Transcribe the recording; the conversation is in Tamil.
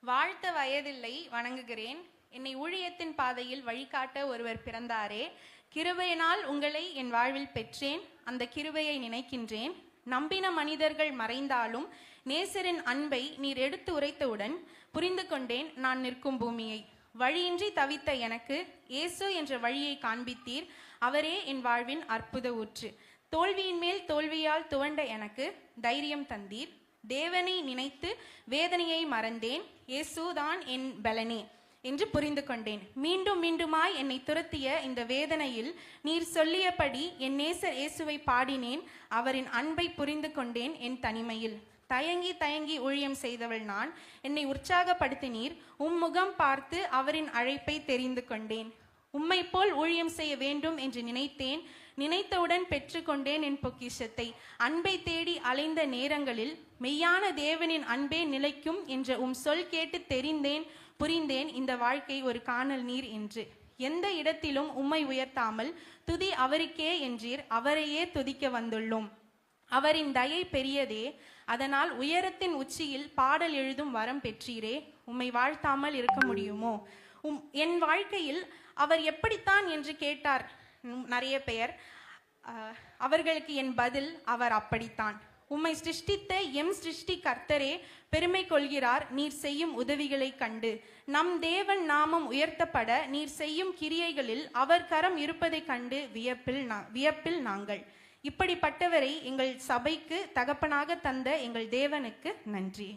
வாழ்த்த வயதில்லை, வணங்குகிறேன். என்னை ஊழியத்தின் பாதையில் வழிகாட்ட ஒருவர் பிறந்தாரே. கிருபையினால் உங்களை என் வாழ்வில் பெற்றேன். அந்த கிருபையை நினைக்கின்றேன். நம்பின மனிதர்கள் மறைந்தாலும் நேசரின் அன்பை நீர் எடுத்து உரைத்தவுடன் புரிந்து கொண்டேன் நான் நிற்கும் பூமியை. வழியின்றி தவித்த எனக்கு இயேசு என்ற வழியை காண்பித்தீர். அவரே என் வாழ்வின் அற்புத ஊற்று. தோல்வியின் மேல் தோல்வியால் துவண்ட எனக்கு தைரியம் தந்தீர். தேவனை நினைத்து வேதனையை மறந்தேன். இயேசுதான் என் பலனே என்று புரிந்து கொண்டேன். மீண்டும் மீண்டுமாய் என்னை துரத்திய இந்த வேதனையில் நீர் சொல்லியபடி என் நேசர் இயேசுவை பாடினேன். அவரின் அன்பை புரிந்து கொண்டேன் என் தனிமையில். தயங்கி தயங்கி ஊழியம் செய்தவள் நான். என்னை உற்சாகப்படுத்தினீர். முகம் பார்த்து அவரின் அழைப்பை தெரிந்து கொண்டேன். உம்மை போல் ஊழியம் செய்ய வேண்டும் என்று நினைத்தேன். நினைத்தவுடன் பெற்றுக்கொண்டேன் என் பொக்கிஷத்தை. அன்பை தேடி அலைந்த நேரங்களில் மெய்யான தேவனின் அன்பே நிலைக்கும் என்ற சொல் கேட்டு தெரிந்தேன், புரிந்தேன் இந்த வாழ்க்கை ஒரு காணல் நீர் என்று. எந்த இடத்திலும் உம்மை உயர்த்தாமல் துதி அவருக்கே என்றீர். அவரையே துதிக்க வந்துள்ளோம். அவரின் தயை பெரியதே, அதனால் உயரத்தின் உச்சியில் பாடல் எழுதும் வரம் பெற்றீரே. உம்மை வாழ்த்தாமல் இருக்க முடியுமோ? என் வாழ்க்கையில் அவர் எப்படித்தான் என்று கேட்டார் நிறைய பெயர். அவர்களுக்கு என் பதில், அவர் அப்படித்தான். உம்மை சிருஷ்டித்த எம் சிருஷ்டி கர்த்தரே பெருமை கொள்கிறார் நீர் செய்யும் உதவிகளை கண்டு. நம் தேவன் நாமம் உயர்த்தப்பட நீர் செய்யும் கிரியைகளில் அவர் கரம் இருப்பதை கண்டு வியப்பில் நாங்கள். இப்படிப்பட்டவரை எங்கள் சபைக்கு தகப்பனாக தந்த எங்கள் தேவனுக்கு நன்றி.